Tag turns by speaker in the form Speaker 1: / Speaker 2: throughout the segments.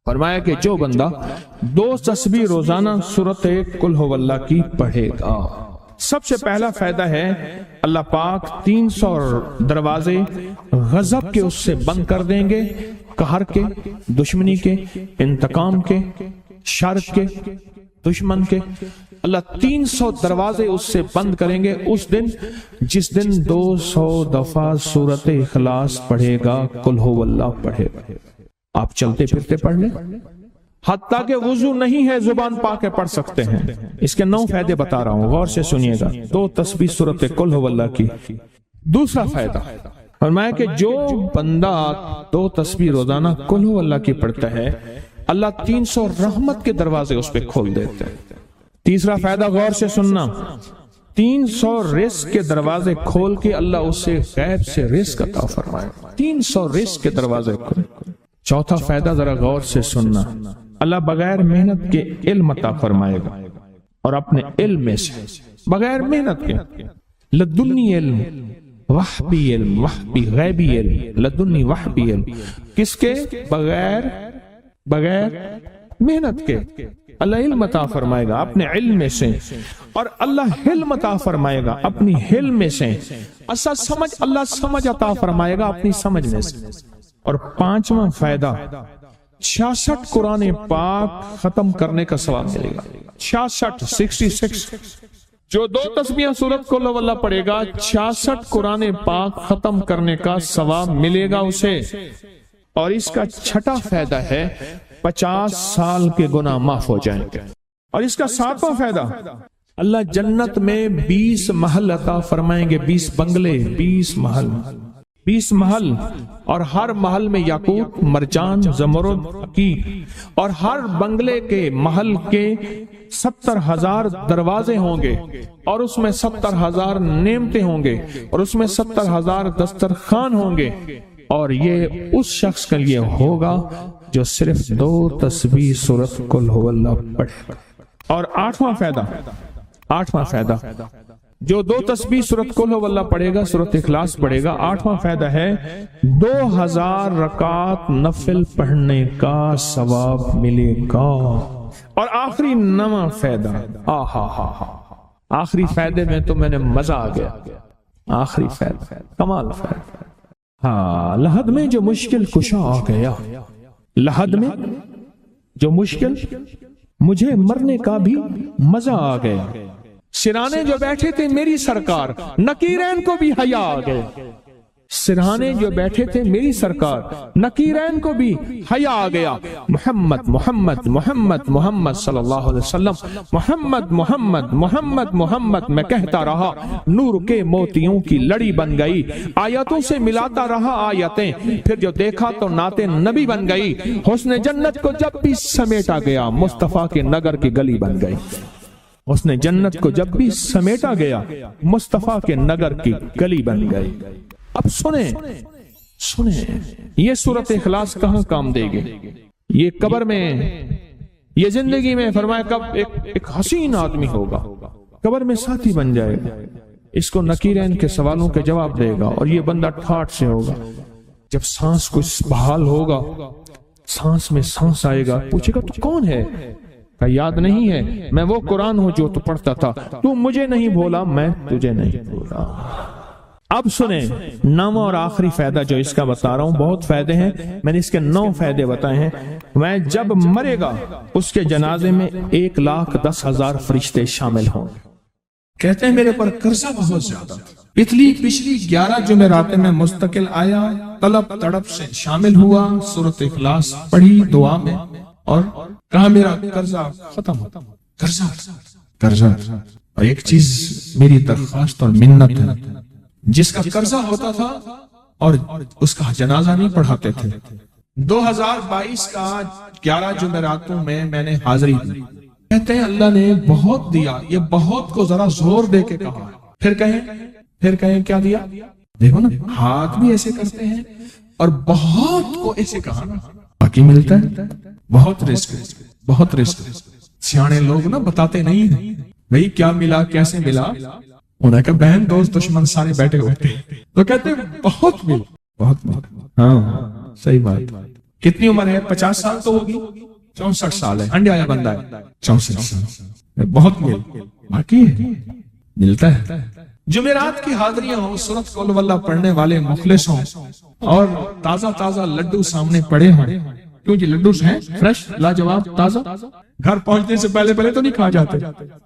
Speaker 1: فرمایا کہ جو بندہ 2 تسبیح روزانہ سورت قل هو اللہ کی پڑھے گا، سب سے پہلا فائدہ ہے اللہ پاک 300 دروازے غضب کے اس سے بند کر دیں گے، قہر کے، دشمنی کے، انتقام کے، شر کے، دشمن کے۔ اللہ 300 دروازے اس سے بند کریں گے اس دن جس دن 200 دفعہ سورت اخلاص پڑھے گا، قل هو اللہ پڑھے گا۔ آپ چلتے پھرتے پڑھ لیں، حتیٰ کہ وضو نہیں ہے زبان پاک کے پڑھ سکتے ہیں۔ اس کے 9 فائدے بتا رہا ہوں، غور سے سنیے گا۔ 2 تسبیح سورت قل هو اللہ کی۔ دوسرا فائدہ فرمایا کہ جو بندہ 2 تسبیح روزانہ قل هو اللہ کی پڑھتا ہے، اللہ 300 رحمت کے دروازے اس پہ کھول دیتے ہیں۔ تیسرا فائدہ غور سے سننا، 300 رزق کے دروازے کھول کے اللہ اس سے غیب سے رزق عطا فرمائے، 300 رزق کے دروازے کھول۔ چوتھا فائدہ ذرا غور سے سننا، اللہ بغیر محنت کے علم عطا فرمائے گا، اور اپنے علم میں سے بغیر محنت کے، لدنی علم، وحبی علم، وحبی غیبی علم، لدنی وحبی علم، کس کے؟ بغیر محنت کے اللہ علم عطا فرمائے گا اپنے علم میں سے، اور اللہ حلم عطا فرمائے گا اپنی حلم میں سے، اللہ سمجھ عطا فرمائے گا اپنی سمجھ میں سے۔ اور 5واں فائدہ 66 قرآن پاک ختم کرنے کا ثواب ملے گا۔ 66 جو 2 تسبیح سورت قل هو اللہ پڑھے گا، 66 قرآن پاک ختم کرنے کا ثواب ملے گا اسے۔ اور اس کا 6واں فائدہ ہے 50 سال کے گناہ معاف ہو جائیں گے۔ اور اس کا 7واں فائدہ، اللہ جنت میں 20 محل عطا فرمائیں گے، 20 بنگلے، 20 محل، اور ہر محل میں یاقوت، مرجان، زمرد، عقیق، اور ہر بنگلے کے محل کے 70,000 دروازے ہوں گے، اور اس میں 70,000 نعمتیں ہوں گے، اور اس میں 70,000 دسترخوان ہوں گے، اور یہ اس شخص کے لیے ہوگا جو صرف 2 تسبیح سورت قل هو اللہ پڑھے۔ اور 8واں فائدہ جو 2 تسبیح سورت قل هو اللہ پڑھے گا، سورت اخلاص پڑھے گا، 8واں فائدہ ہے 2000 رکعت نفل پڑھنے کا ثواب ملے گا۔ اور آخری 9واں فائدہ، آخری فائدے میں تو میں نے مزہ آ گیا، آخری فائدہ کمال فائدہ۔ لحد میں جو مشکل کشا آ گیا، لحد میں جو مشکل، مجھے مرنے کا بھی مزہ آ گیا، سرانے جو بیٹھے تھے میری سرکار، نکیرین کو بھی حیا آ گئے، سرہانے جو بیٹھے تھے میری سرکار، نکیرین کو بھی حیا آ گیا، محمد محمد محمد محمد صلی اللہ علیہ وسلم، محمد محمد محمد محمد میں کہتا رہا، نور کے موتیوں کی لڑی بن گئی، آیتوں سے ملاتا رہا آیتیں، پھر جو دیکھا تو نعت نبی بن گئی، حسن جنت کو جب بھی سمیٹا گیا مصطفیٰ کے نگر کی گلی بن گئی، حسن جنت کو جب بھی سمیٹا گیا مصطفیٰ کے نگر کی گلی بن گئی۔ اب سنیں یہ سورت اخلاص کہاں کام دے گی؟ یہ قبر میں، یہ زندگی میں، فرمایا کب ایک حسین آدمی ہوگا، قبر میں ساتھی بن جائے گا، اس کو نکیرین کے سوالوں کے جواب دے گا، اور یہ بندہ ٹھاٹ سے ہوگا، جب سانس کچھ بحال ہوگا، سانس میں سانس آئے گا، پوچھے گا تو کون ہے؟ کہ یاد نہیں ہے، میں وہ قرآن ہوں جو تو پڑھتا تھا، تو مجھے نہیں بھولا، میں تجھے نہیں بھولا۔ اب سنیں 9واں اور آخری فائدہ جو اس کا بتا رہا ہوں، بہت فائدے ہیں، میں نے اس کے 9 فائدے بتائے ہیں۔ میں جب مرے گا اس کے جنازے میں 1,10,000 فرشتے شامل ہوں گے۔ کہتے ہیں میرے پر قرضہ بہت زیادہ، پچھلی 11 جمعراتیں میں مستقل آیا، طلب تڑپ سے شامل ہوا، سورت اخلاص پڑھی دعا میں، اور کہا میرا قرضہ ختم ہو، قرضہ۔ اور ایک چیز میری درخواست اور منت ہے، جس کا قرضہ ہوتا تھا اور اس کا جنازہ نہیں پڑھاتے تھے، 2022 کا 11 جمعراتوں میں میں نے حاضری دی، کہتے ہیں اللہ نے بہت دیا، یہ بہت کو ذرا زور دے کے کہا، پھر کہیں کیا دیا؟ دیکھو نا، ہاتھ بھی ایسے کرتے ہیں اور بہت کو ایسے کہا، باقی ملتا ہے، بہت رزق۔ سیانے لوگ نا بتاتے نہیں ہیں بھئی کیا ملا، کیسے ملا، انہیں کہ بہن دوست دشمن سارے بیٹھے ہوتے ہیں تو کہتے ہیں بہت ملا، بہت۔ ہاں صحیح بات، کتنی عمر ہے؟ 50 سال تو ہوگی، 64 سال ہے، انڈیا آیا بندہ ہے 64 سال، بہت باقی ہے، ملتا ہے۔ جمعرات کی حاضریاں ہوں، سورت قل واللہ پڑھنے والے مخلص ہوں، اور تازہ تازہ لڈو سامنے پڑے ہوں، کیونکہ لڈو ہیں فریش، لاجواب، تازہ، گھر پہنچنے سے پہلے تو نہیں کھا جاتے،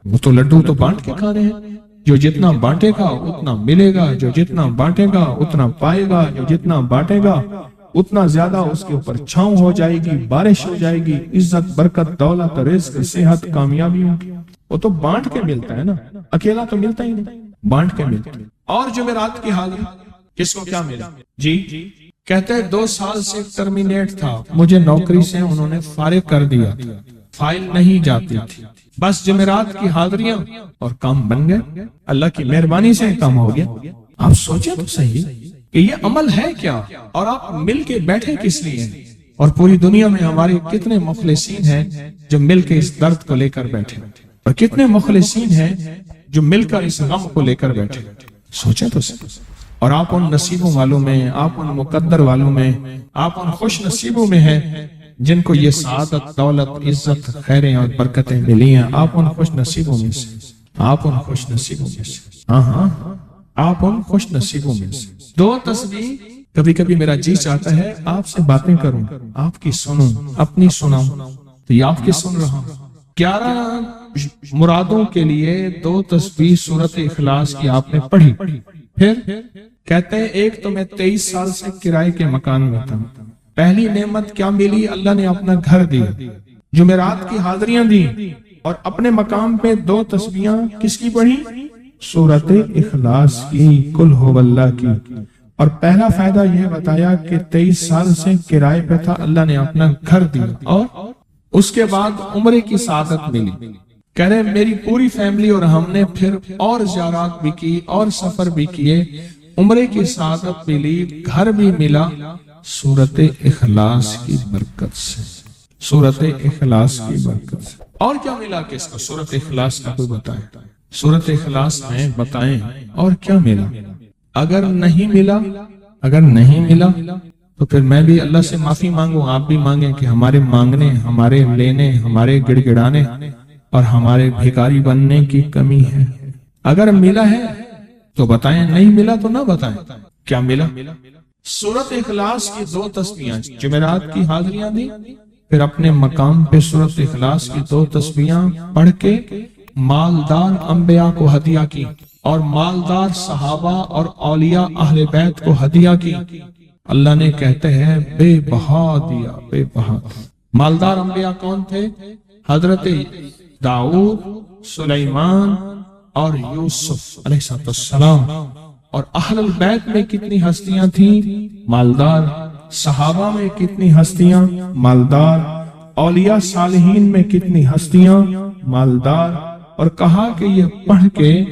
Speaker 1: وہ تو لڈو تو بانٹ کے کھانے ہیں۔ جو جتنا بانٹے گا اتنا ملے گا، جو جتنا بانٹے گا اتنا پائے گا، جو جتنا بانٹے گا اتنا زیادہ اس کے اوپر چھاؤں ہو جائے گی، بارش ہو جائے گی، عزت، برکت، دولت، رزق، صحت، کامیابی ہوگی۔ وہ تو بانٹ کے ملتا ہے نا، اکیلا تو ملتا ہی نہیں، بانٹ کے ملتا ہے۔ اور جمعرات کی حاضری کس کو کیا ملا؟ جی کہتے ہیں 2 سال سے ٹرمینیٹ تھا، مجھے نوکری سے انہوں نے فارغ کر دیا تھا، فائل نہیں جاتی تھی، بس جمعرات کی حاضریاں اور کام بن گئے، اللہ کی مہربانی سے کام ہو گیا۔ آپ سوچیں تو صحیح کہ یہ عمل ہے کیا، اور آپ مل کے بیٹھے کس لیے؟ اور پوری دنیا میں ہمارے کتنے مخلصین ہیں جو مل کے اس درد کو لے کر بیٹھے، اور کتنے مخلصین ہیں جو مل کر اس غم کو لے کر بیٹھے، سوچیں تو صحیح۔ اور آپ ان نصیبوں والوں میں، آپ ان مقدر والوں میں، آپ ان خوش نصیبوں میں ہیں جن کو یہ سعادت، دولت، عزت، خیریں اور برکتیں ملی ہیں۔ آپ ان خوش نصیبوں میں سے، آپ ان خوش نصیبوں میں سے، ہاں آپ ان خوش نصیبوں میں سے۔ 2 تسبیح کبھی کبھی میرا جی چاہتا ہے آپ سے باتیں کروں، آپ کی سنوں، اپنی سناؤں، تو یہ آپ کی سن رہا ہوں۔ 11 مرادوں کے لیے 2 تسبیح سورت اخلاص کی آپ نے پڑھی۔ پھر کہتے ہیں ایک تو میں 23 سال سے کرائے کے مکان میں تھا، پہلی نعمت کیا ملی؟ اللہ نے اپنا گھر دیا، جمعرات کی حاضریاں دی، اور اپنے مقام پہ 2 تسبیحاں کس کی پڑھی؟ سورت اخلاص کی، قل هو اللہ کی۔ اور پہلا فائدہ یہ بتایا کہ 23 سال سے کرائے پہ تھا، اللہ نے اپنا گھر دیا، اور اس کے بعد عمرے کی سعادت ملی۔ کہہ رہے میری پوری فیملی اور ہم نے پھر اور زیارات بھی کی اور سفر بھی کیے، عمرے کی سعادت ملی، گھر بھی ملا، سورت اخلاص کی برکت سے، سورت اخلاص کی برکت سے۔ اور کیا ملا کس کو؟ سورت اخلاص کا کوئی بتائے، سورت اخلاص میں بتائیں اور کیا ملا؟ اگر نہیں ملا تو پھر میں بھی اللہ سے معافی مانگوں، آپ بھی مانگیں کہ ہمارے مانگنے، ہمارے لینے، ہمارے گڑ گڑانے اور ہمارے بھیکاری بننے کی کمی ہے۔ اگر ملا ہے تو بتائیں، نہیں ملا تو نہ بتائیں۔ کیا ملا؟ سورت اخلاص کی 2 تسبیحاں، جمعرات کی حاضریاں دی، پھر اپنے مقام پہ سورت اخلاص کی 2 تسبیحاں پڑھ کے مالدار انبیاء کو ہدیہ کی، اور مالدار صحابہ اور اولیاء اہل بیت کو ہدیہ کی۔ اللہ نے کہتے ہیں بے بہا دیا، بے بہا۔ مالدار انبیاء کون تھے؟ حضرت داؤد، سلیمان اور یوسف علیہ السلام۔ اور اہل البیت میں کتنی ہستیاں تھیں؟ مالدار۔ صحابہ میں کتنی ہستیاں؟ مالدار۔ اولیاء صالحین میں کتنی ہستیاں؟ مالدار۔ اور کہا کہ یہ پڑھ کے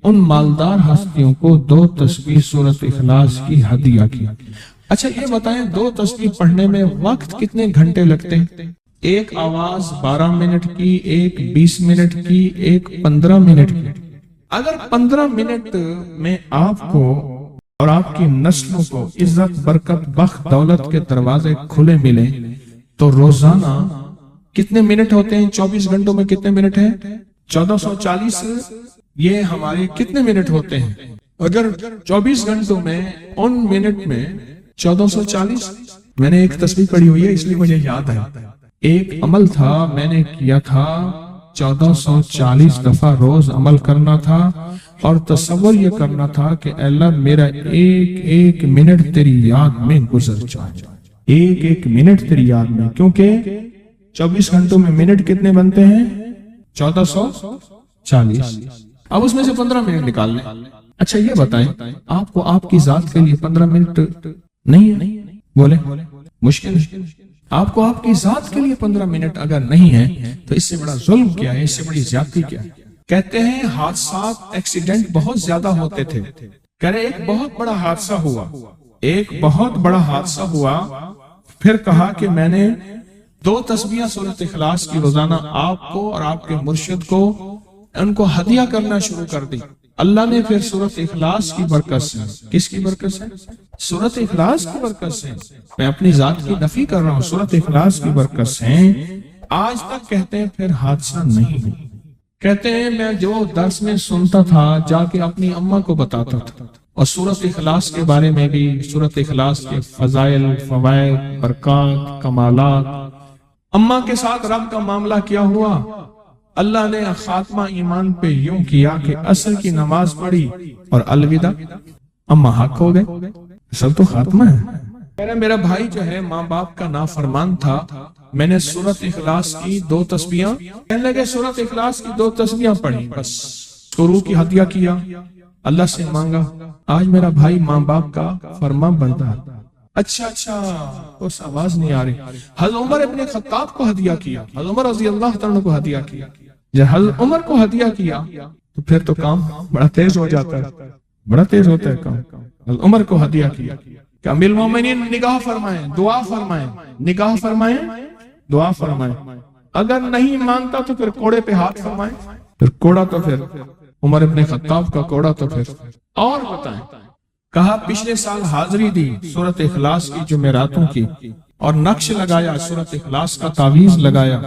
Speaker 1: ان مالدار ہستیوں کو 2 تسبیح سورت اخلاص کی ہدیہ کی۔ اچھا یہ بتائیں 2 تسبیح پڑھنے میں وقت کتنے گھنٹے لگتے ہیں؟ ایک آواز 12 منٹ کی، ایک 20 منٹ کی، ایک 15 منٹ کی۔ اگر 15 منٹ میں آپ کو اور آپ کی نسلوں کو عزت، برکت، بخت، دولت کے دروازے کھلے ملیں تو روزانہ کتنے منٹ ہوتے ہیں؟ 24 گھنٹوں میں کتنے منٹ ہیں؟ 1440۔ یہ ہمارے کتنے منٹ ہوتے ہیں؟ اگر 24 گھنٹوں میں ان منٹ میں 1440۔ میں نے ایک تسبیح پڑھی ہوئی ہے اس لیے مجھے یاد ہے، ایک عمل تھا میں نے کیا تھا، 1440 دفعہ روز عمل کرنا تھا، اور تصور یہ کرنا تھا کہ اے اللہ میرا ایک ایک منٹ تیری یاد میں گزر جائے، ایک ایک منٹ تیری یاد میں، کیونکہ 24 گھنٹوں میں منٹ کتنے بنتے ہیں؟ 1440۔ اب اس میں سے 15 منٹ نکال لیں۔ اچھا یہ بتائیں آپ کو آپ کی ذات کے لیے 15 منٹ نہیں ہے؟ بولے مشکل ہے۔ آپ کو آپ کی ذات کے لیے 15 منٹ اگر نہیں ہے تو اس سے بڑا ظلم کیا ہے، اس سے بڑی زیادتی کیا ہے؟ کہتے ہیں حادثات، ایکسیڈنٹ بہت زیادہ ہوتے تھے۔ کہہ رہے ایک بہت بڑا حادثہ ہوا، ایک بہت بڑا حادثہ ہوا، پھر کہا کہ میں نے 2 تسبیحاں سورۃ اخلاص کی روزانہ آپ کو اور آپ کے مرشد کو ان کو ہدیہ کرنا شروع کر دی۔ اللہ نے پھر سورۃ اخلاص کی برکت سے، کس کی برکت سے؟ سورۃ اخلاص کی برکت سے، میں اپنی ذات کی نفی کر رہا ہوں، سورۃ اخلاص کی برکت سے آج تک کہتے ہیں پھر حادثہ نہیں ہوا۔ کہتے ہیں میں جو درس میں سنتا تھا جا کے اپنی اماں کو بتاتا تھا، اور سورۃ اخلاص کے بارے میں بھی، سورۃ اخلاص کے فضائل، فوائد، برکات، کمالات۔ اماں کے ساتھ رب کا معاملہ کیا ہوا؟ اللہ نے خاتمہ ایمان پہ یوں کیا کہ عصر کی نماز پڑھی اور الوداع، اماں حق ہو گئے، اصل تو خاتمہ ہے۔ میرا بھائی جو ہے ماں باپ کا نافرمان تھا، میں نے سورۃ اخلاص کی 2 تسبیحاں، کہنے لگے سورۃ اخلاص کی 2 تسبیحاں پڑھی، بس شروع کی ہدیہ کیا، اللہ سے مانگا، آج میرا بھائی ماں باپ کا فرما بردار۔ اچھا اس آواز نہیں آ رہی۔ حضرت عمر ابن خطاب کو ہدیہ کیا، حضرت عمر رضی اللہ تعالیٰ کو ہدیہ کیا، جب حضرت عمر کو ہدیہ کیا تو پھر تو کام بڑا تیز ہو جاتا ہے، بڑا تیز ہوتا ہے کام۔ حضرت عمر کو ہدیہ کیا کہ امیر المومنین نگاہ فرمائیں، دعا فرمائیں، نگاہ فرمائیں، دعا فرمائیں، اگر نہیں مانتا تو پھر کوڑے پہ ہاتھ فرمائیں، پھر کوڑا تو پھر عمر ابن خطاب کا کوڑا تو پھر اور بتائیں۔ کہا پچھلے سال حاضری دی سورۃ اخلاص کی جمعراتوں کی، اور نقش لگایا سورۃ اخلاص کا، تعویذ لگایا،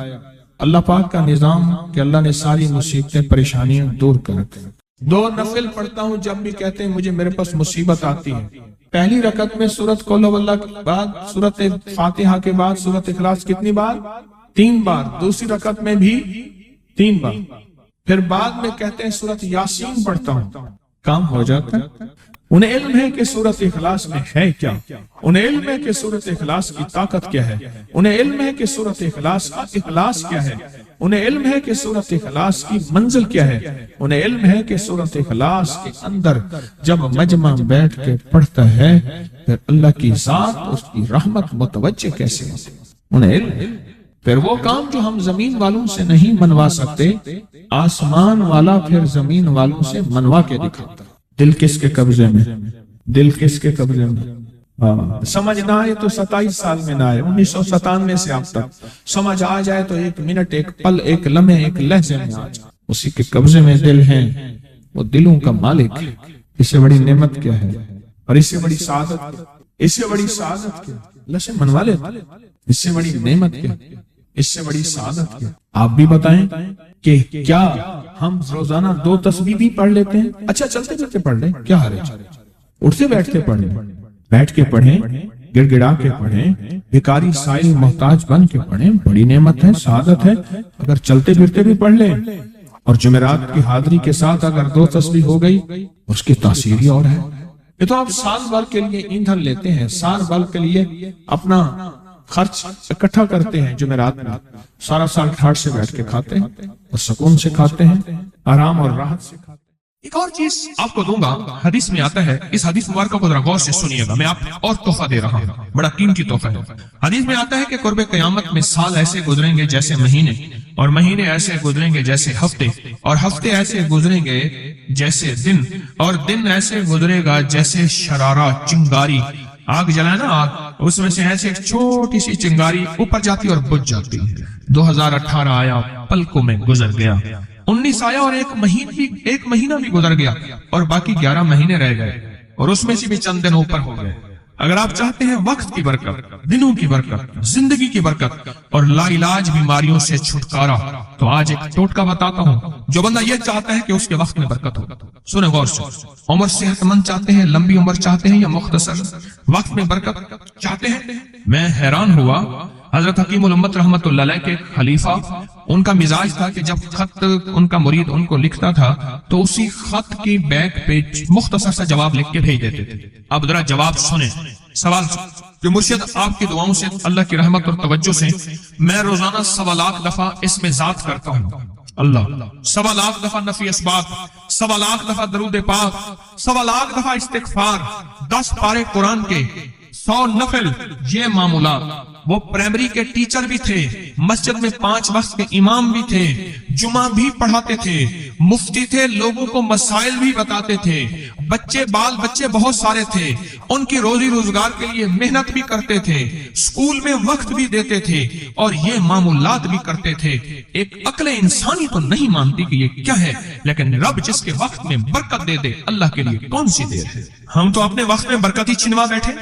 Speaker 1: اللہ پاک کا نظام کہ اللہ نے ساری مصیبتیں پریشانیاں دور کر دی۔ 2 نفل پڑھتا ہوں جب بھی کہتے ہیں مجھے میرے پاس مصیبت آتی ہے، پہلی رکعت میں سورۃ قل ہو اللہ کے بعد، سورۃ فاتحہ کے بعد سورۃ اخلاص کتنی بار؟ 3 بار، دوسری رکعت میں بھی 3 بار، پھر بعد میں کہتے ہیں سورۃ یاسین پڑھتا ہوں، کام ہو جاتا ہے۔ انہیں علم ہے کہ سورۃ اخلاص میں ہے کیا، انہیں علم ہے کہ سورۃ اخلاص کی طاقت کیا ہے، انہیں علم ہے کہ سورۃ اخلاص کا اخلاص کیا ہے، انہیں علم ہے کہ سورۃ اخلاص کی منزل کیا ہے، انہیں علم ہے کہ سورۃ اخلاص کے اندر جب مجمع بیٹھ کے پڑھتا ہے پھر اللہ کی ذات اس کی رحمت متوجہ کیسے ہوتی، انہیں علم ہے۔ پھر وہ کام جو ہم زمین والوں سے نہیں منوا سکتے، آسمان والا پھر زمین والوں سے منوا کے دکھاتا۔ دل کس کے قبضے میں؟ دل کس کے قبضے میں؟ سمجھ نہ آئے تو 27 سال میں نہ آئے، 1997 سے اب تک سمجھ آ جائے تو 1 منٹ، 1 پل، 1 لمحے، 1 لہجے میں آ جائے، اسی کے قبضے میں دل ہیں، وہ دلوں کا مالک۔ اس سے بڑی نعمت کیا ہے، اور اس سے بڑی سعادت کیا؟ اس سے بڑی سعادت کیا؟ اللہ سے منوا لے، اس سے بڑی نعمت کیا؟ اس سے بڑی سعادت کیا؟ آپ بھی بتائیں کہ کیا ہم روزانہ 2 تسبیح بھی پڑھ لیتے ہیں؟ اچھا چلتے چلتے پڑھ لیں، کیا حرج؟ اٹھتے بیٹھتے پڑھ لیں، بیٹھ کے پڑھیں، گڑ گڑا کے پڑھیں، بھکاری سائل محتاج بن کے پڑھیں، بڑی نعمت ہے، سعادت ہے۔ اگر چلتے پھرتے بھی پڑھ لیں، اور جمعرات کی حاضری کے ساتھ اگر 2 تسبیح ہو گئی، اس کی تاثیر ہی اور ہے۔ یہ تو آپ سال بھر کے لیے ایندھن لیتے ہیں، سال بھر کے لیے اپنا خرچ اکٹھا کرتے ہیں، جمعرات میں سارا سال ٹھاٹ سے بیٹھ کے کھاتے ہیں، اور سکون سے کھاتے ہیں، آرام اور راحت سے کھاتے ہیں۔
Speaker 2: ایک اور چیز آپ کو دوں گا، حدیث میں آتا ہے، اس حدیث مبارکہ کو ذرا غور سے سنیے گا، میں آپ اور تحفہ دے رہا ہوں، بڑا قیمتی تحفہ ہے۔ حدیث میں آتا ہے کہ قرب قیامت میں سال ایسے گزریں گے جیسے مہینے، اور مہینے ایسے گزریں گے جیسے ہفتے، اور ہفتے ایسے گزریں گے جیسے دن، اور دن ایسے گزرے گا جیسے شرارہ، چنگاری، آگ جلائے نا آگ، اس میں سے ایسے ایک چھوٹی سی چنگاری اوپر جاتی اور بجھ جاتی ہے۔ 2018 آیا، پلکوں میں گزر گیا، 19 آیا اور ایک مہینہ بھی گزر گیا، اور باقی 11 مہینے رہ گئے، اور اس میں سے بھی چند دن اوپر ہو گئے۔ اگر آپ چاہتے ہیں وقت کی برکت، دنوں کی برکت، زندگی کی برکت اور لا علاج بیماریوں سے چھٹکارا، تو آج ایک ٹوٹکا بتاتا ہوں جو بندہ یہ چاہتا ہے کہ اس کے وقت میں برکت ہو۔ سنیں غور سے، عمر صحت مند چاہتے ہیں، لمبی عمر چاہتے ہیں، یا مختصر وقت میں برکت چاہتے ہیں؟ میں حیران ہوا، حضرت حکیم الامت رحمت اللہ علیہ کے خلیفہ، ان کا مزاج تھا کہ جب خط ان کا مرید ان کو لکھتا تھا تو اسی خط کی بیک پہ مختصر سا جواب لکھ کے بھیج دیتے تھے۔ اب ذرا جواب سنیں، سوال کہ مرشد آپ کی دعاؤں سے، اللہ کی رحمت اور توجہ سے میں روزانہ 1.25 لاکھ دفعہ اس میں ذات کرتا ہوں، اللہ 1.25 لاکھ دفعہ نفی اسبات، 1.25 لاکھ دفعہ درود پاک، 1.25 لاکھ دفعہ استغفار، 10 پارے قرآن کے، 100 نفل، یہ معمولات وہ پرائمری کے ٹیچر بھی تھے، مسجد میں 5 وقت کے امام بھی تھے، جمعہ بھی پڑھاتے تھے، مفتی تھے، لوگوں کو مسائل بھی بتاتے تھے، بال بچے بہت سارے تھے، ان کی روزی روزگار کے لیے محنت بھی کرتے تھے، اسکول میں وقت بھی دیتے تھے اور یہ معمولات بھی کرتے تھے۔ ایک عقل انسانی تو نہیں مانتی کہ یہ کیا ہے، لیکن رب جس کے وقت میں برکت دے دے، اللہ کے لیے کون سی دیر ہے۔ ہم تو اپنے وقت میں برکت ہی چھنوا بیٹھے،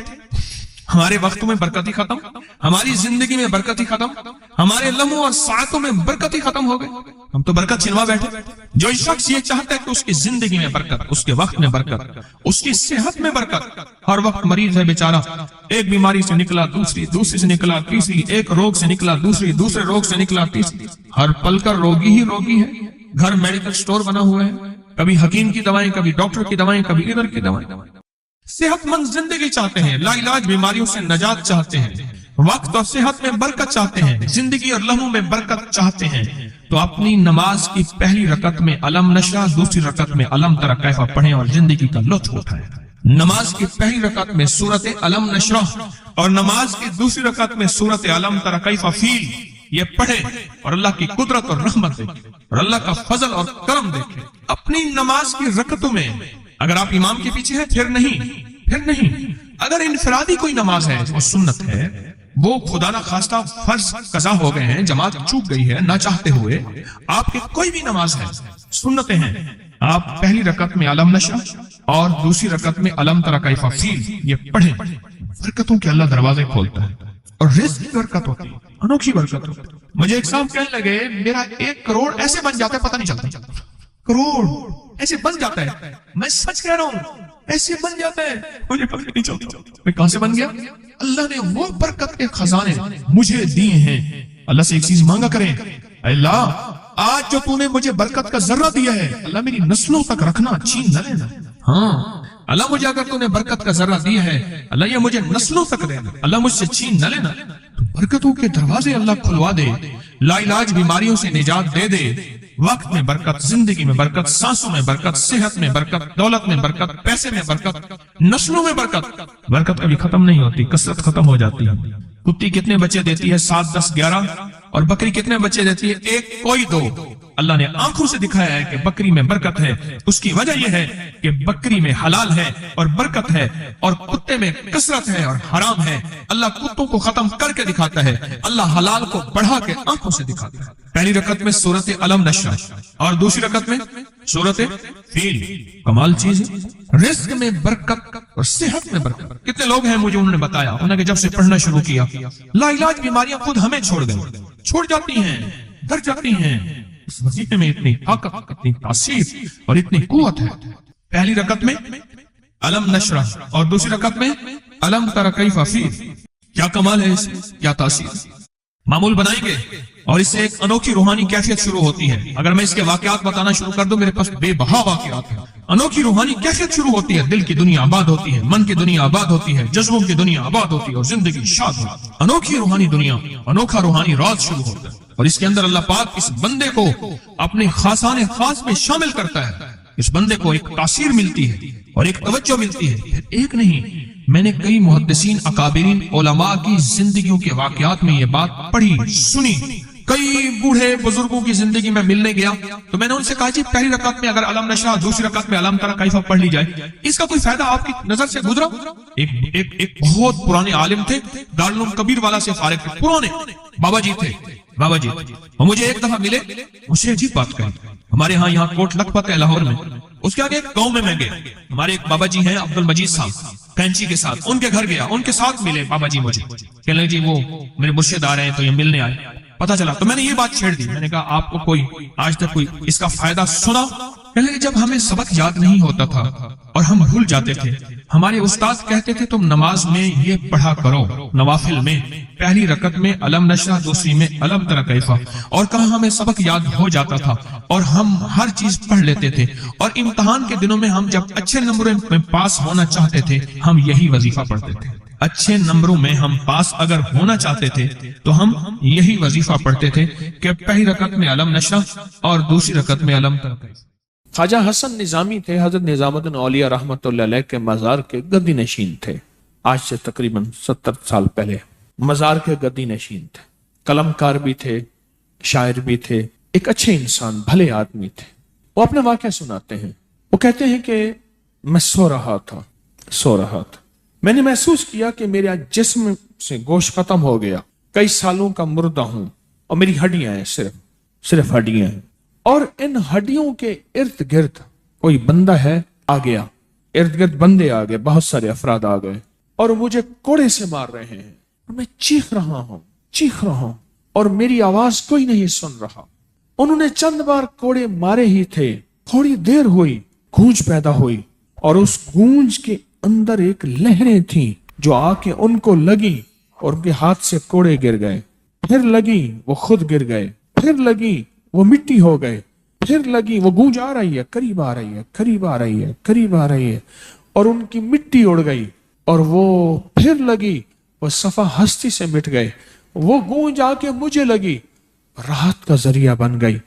Speaker 2: ہمارے وقتوں میں برکت ہی ختم، ہماری زندگی میں برکت ہی ختم، ہمارے لمحوں اور ساعتوں میں برکت ہی ختم ہو گئے، ہم تو برکت چھنوا بیٹھے۔ جو شخص یہ چاہتا ہے کہ اس کی زندگی میں برکت، اس کے وقت میں برکت، اس کی صحت میں برکت، ہر وقت مریض ہے بیچارہ، ایک بیماری سے نکلا دوسری سے نکلا تیسری، ایک روگ سے نکلا دوسرے روگ سے نکلا تیسری، ہر پل کر روگی ہی روگی ہے، گھر میڈیکل سٹور بنا ہوا ہے، کبھی حکیم کی دوائیں، کبھی ڈاکٹر کی دوائیں، کبھی ادھر کی دوائیں۔ صحت مند زندگی چاہتے ہیں، لا علاج بیماریوں سے نجات چاہتے ہیں، وقت اور صحت میں برکت چاہتے ہیں، زندگی اور لمحوں میں برکت چاہتے ہیں، تو اپنی نماز کی پہلی رکعت میں علم نشرح، دوسری رکعت میں علم تری کیف پڑھیں اور زندگی کا لطف اٹھائیں۔ نماز کی پہلی رکعت میں سورت علم نشرح اور نماز کی دوسری رکعت میں سورت علم تری کیف فیل یہ پڑھیں اور اللہ کی قدرت اور رحمت دیکھیں اور اللہ کا فضل اور کرم دیکھیں۔ اپنی نماز کی رکعتوں میں اگر آپ امام کے پیچھے ہیں پھر نہیں، اگر انفرادی کوئی نماز ہے وہ سنت ہے، وہ خدا نہ خواستہ فرض قضا ہو گئے ہیں، جماعت چوک گئی ہے نہ چاہتے ہوئے، آپ کی کوئی بھی نماز ہے، سنتیں ہیں، آپ پہلی رکعت میں علم نشرح اور دوسری رکعت میں علم تری کیف فیل یہ پڑھیں، برکتوں کے اللہ دروازے کھولتا ہے اور رزق کی برکت ہوتی ہے، انوکھی برکت ہوتی ہے۔ مجھے ایک صاحب کہنے لگے میرا 1 کروڑ ایسے بن جاتا ہے، پتہ نہیں چلتا، کروڑ ایسے بن جاتا ہے، میں سچ کہہ رہا ہوں ایسے بن جاتا ہے، مجھے پتہ نہیں چلتا میں کہاں سے بن گیا۔ اللہ نے وہ برکت کے خزانے مجھے دیے ہیں۔ اللہ سے ایک چیز مانگا کریں، اے اللہ آج جو تو نے مجھے برکت کا ذرہ دیا ہے، اللہ میری نسلوں تک رکھنا، چھین نہ لینا۔ ہاں اللہ مجھے اگر تو نے برکت کا ذرہ دیا ہے، اللہ یہ مجھے نسلوں تک دینا، اللہ مجھ سے چھین نہ لینا۔ تو برکتوں کے دروازے اللہ کھلوا دے، لا علاج بیماریوں سے نجات دے دے، وقت میں برکت، زندگی میں برکت، سانسوں میں برکت، صحت میں برکت، دولت میں برکت، پیسے میں برکت، نسلوں میں برکت۔ برکت کبھی ختم نہیں ہوتی، کثرت ختم ہو جاتی ہے۔ کتی کتنے بچے دیتی ہے؟ 7 10 11، اور بکری کتنے بچے دیتی ہے؟ 1 کوئی 2۔ اللہ نے آنکھوں سے دکھایا ہے کہ بکری میں برکت ہے، اس کی وجہ یہ ہے کہ بکری میں حلال ہے اور برکت ہے، اور کتے میں کثرت ہے اور حرام ہے۔ اللہ کتوں کو ختم کر کے دکھاتا ہے، اللہ حلال کو بڑھا کے آنکھوں سے دکھاتا ہے۔ پہلی رکعت میں سورت علم نشرح اور دوسری رکعت میں سورت فیل، کمال چیز ہے۔ رزق میں برکت اور صحت میں برکت۔ کتنے لوگ ہیں مجھے انہوں نے بتایا، انہوں نے جب سے پڑھنا شروع کیا لا علاج بیماریاں خود ہمیں چھوڑ جاتی ہیں، ڈر جاتی ہیں۔ اس وظیفے میں اتنی طاقت، اتنی تاثیر اور اتنی قوت ہے۔ پہلی رکعت میں علم نشرح اور دوسری رکعت میں علم تری کیف فیل، کیا کمال ہے، اس کیا تاثیر۔ معمول بنائیں گے اور اس سے ایک انوکھی روحانی کیفیت شروع ہوتی ہے۔ اگر میں اس کے واقعات بتانا شروع کر دوں، میرے پاس بے بہا واقعات ہیں۔ انوکھی روحانی کیفیت شروع ہوتی ہے، دل کی دنیا آباد ہوتی ہے، من کی دنیا آباد ہوتی ہے، جذبوں کی دنیا آباد ہوتی ہے اور زندگی شاد ہوتی ہے۔ انوکھی روحانی دنیا، انوکھا روحانی راز شروع ہوتا ہے، اور اس کے اندر اللہ پاک اس بندے کو اپنے خاصان خاص میں شامل کرتا ہے۔ اس بندے کو ایک تاثیر ملتی ہے اور ایک توجہ ملتی ہے۔ پھر ایک نہیں، میں نے کئی محدثین، اکابرین، علماء کی زندگیوں کے واقعات میں یہ بات پڑھی، سنی۔ کئی بوڑھے بزرگوں کی زندگی میں ملنے گیا تو میں نے ان سے کہا جی پہلی رکعت میں اگر علم نشرح، دوسری رکعت میں علم تری کیف پڑھ لی جائے، اس کا کوئی فائدہ آپ کی نظر سے گزرا؟ ایک بہت پرانے عالم تھے، دارالعلوم کبیر والا سے فارغ تھے، پرانے بابا جی تھے، وہ مجھے ایک دفعہ ملے، مجھ سے عجیب بات کہی۔ ہمارے ہاں یہاں کوٹ لکھپت ہے لاہور میں، اس کے آگے ایک گاؤں میں گیا، ہمارے ایک بابا جی ہیں عبد المجید صاحب کینچی کے ساتھ، ان کے گھر گیا، ان کے ساتھ ملے بابا جی، مجھے کہنے لگے جی وہ میرے مرشد آ رہے ہیں تو یہ ملنے آئے۔ پتہ چلا تو میں نے یہ بات چھیڑ دی، میں نے کہا آپ کو کوئی آج تک کوئی اس کا فائدہ سنا؟ کہنے لگے جب ہمیں سبق یاد نہیں ہوتا تھا اور ہم بھول جاتے تھے، ہمارے استاد کہتے تھے تم نماز میں یہ پڑھا کرو، نوافل میں پہلی رکعت میں علم نشرح، دوسری میں علم تری کیف، اور کہا ہمیں سبق یاد ہو جاتا تھا اور ہم ہر چیز پڑھ لیتے تھے، اور امتحان کے دنوں میں ہم جب اچھے نمبروں میں پاس ہونا چاہتے تھے ہم یہی وظیفہ پڑھتے تھے۔ اچھے نمبروں میں ہم پاس اگر ہونا چاہتے تھے تو ہم یہی وظیفہ پڑھتے تھے کہ پہلی رکعت میں علم نشرح اور دوسری رکعت میں علم تری کیف۔
Speaker 1: خواجہ حسن نظامی تھے، حضرت نظام الدین اولیاء رحمۃ اللہ علیہ کے مزار کے گدی نشین تھے، آج سے تقریباً 70 سال پہلے۔ مزار کے گدی نشین تھے، قلم کار بھی تھے، شاعر بھی تھے، ایک اچھے انسان، بھلے آدمی تھے۔ وہ اپنا واقعہ سناتے ہیں، وہ کہتے ہیں کہ میں سو رہا تھا، میں نے محسوس کیا کہ میرے جسم سے گوشت ختم ہو گیا، کئی سالوں کا مردہ ہوں، اور میری ہڈیاں ہیں، صرف ہڈیاں ہیں، اور ان ہڈیوں کے ارد گرد کوئی بندہ ہے آ گیا، ارد گرد بندے آ گئے، بہت سارے افراد آ گئے، اور مجھے کوڑے سے مار رہے ہیں، اور میں چیخ رہا ہوں اور میری آواز کوئی نہیں سن رہا۔ انہوں نے چند بار کوڑے مارے ہی تھے، تھوڑی دیر ہوئی، گونج پیدا ہوئی، اور اس گونج کے اندر ایک لہریں تھیں جو آ کے ان کو لگی اور ان کے ہاتھ سے کوڑے گر گئے، پھر لگی وہ خود گر گئے، پھر لگی وہ مٹی ہو گئے، پھر لگی وہ گونج آ رہی ہے، قریب آ رہی ہے، اور ان کی مٹی اڑ گئی، اور وہ پھر لگی، وہ صفحہ ہستی سے مٹ گئے، وہ گونج آ کے مجھے لگی، راحت کا ذریعہ بن گئی،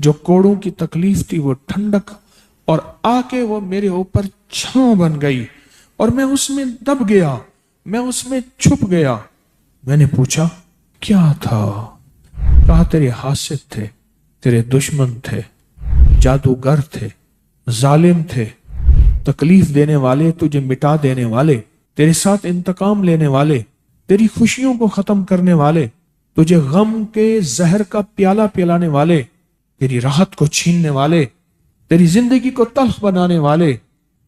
Speaker 1: جو کوڑوں کی تکلیف تھی وہ ٹھنڈک، اور آ کے وہ میرے اوپر چھاؤں بن گئی، اور میں اس میں دب گیا، میں اس میں چھپ گیا۔ میں نے پوچھا کیا تھا؟ کہا تیرے حاسد تھے، تیرے دشمن تھے، جادوگر تھے، ظالم تھے، تکلیف دینے والے، تجھے مٹا دینے والے، تیرے ساتھ انتقام لینے والے، تیری خوشیوں کو ختم کرنے والے، تجھے غم کے زہر کا پیالہ پلانے والے، تیری راحت کو چھیننے والے، تیری زندگی کو تلخ بنانے والے،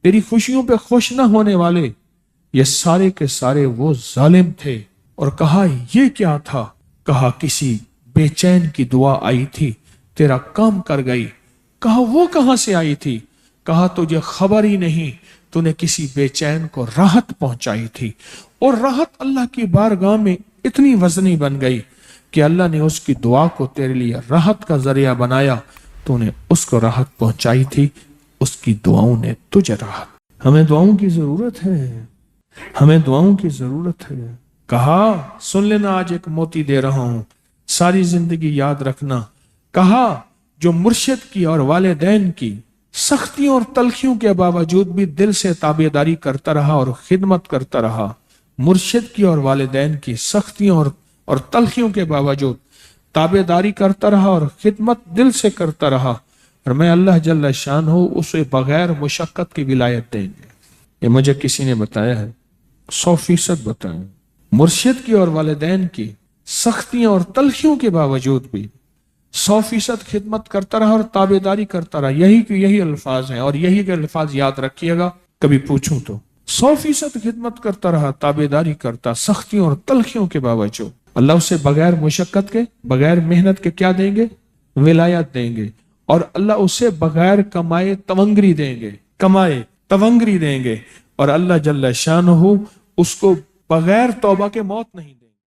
Speaker 1: تیری خوشیوں پہ خوش نہ ہونے والے، یہ سارے کے سارے وہ ظالم تھے۔ اور کہا یہ کیا تھا؟ کہا کسی بے چین کی دعا آئی تھی، تیرا کام کر گئی۔ کہا وہ کہاں سے آئی تھی؟ کہا تجھے خبر ہی نہیں، تو نے کسی بے چین کو راحت پہنچائی تھی، اور راحت اللہ کی بارگاہ میں اتنی وزنی بن گئی کہ اللہ نے اس کی دعا کو تیرے لیے راحت کا ذریعہ بنایا، تو نے اس کو راحت پہنچائی تھی، اس کی دعاؤں نے تجھے راحت۔ ہمیں دعاؤں کی ضرورت ہے، کہا سن لینا، آج ایک موتی دے رہا ہوں، ساری زندگی یاد رکھنا۔ کہا جو مرشد کی اور والدین کی سختیوں اور تلخیوں کے باوجود بھی دل سے تابعداری کرتا رہا اور خدمت کرتا رہا، مرشد کی اور والدین کی سختیوں اور تلخیوں کے باوجود تابعداری کرتا رہا اور خدمت دل سے کرتا رہا، اور میں اللہ جل شان ہوں اسے بغیر مشقت کی ولایت دیں گے۔ یہ مجھے کسی نے بتایا ہے، 100% بتایا۔ مرشد کی اور والدین کی سختیوں اور تلخیوں کے باوجود بھی 100% خدمت کرتا رہا اور تابعداری کرتا رہا۔ یہی الفاظ ہیں، اور یہی کے الفاظ یاد رکھیے گا کبھی پوچھوں تو۔ 100% خدمت کرتا رہا، تابعداری کرتا، سختیوں اور تلخیوں کے باوجود۔ اللہ اسے بغیر مشقت کے، بغیر محنت کے کیا دیں گے؟ ولایت دیں گے، اور اللہ اسے بغیر کمائے تونگری دیں گے، اور اللہ جل شانہ اس کو بغیر توبہ کے موت نہیں دیں گے۔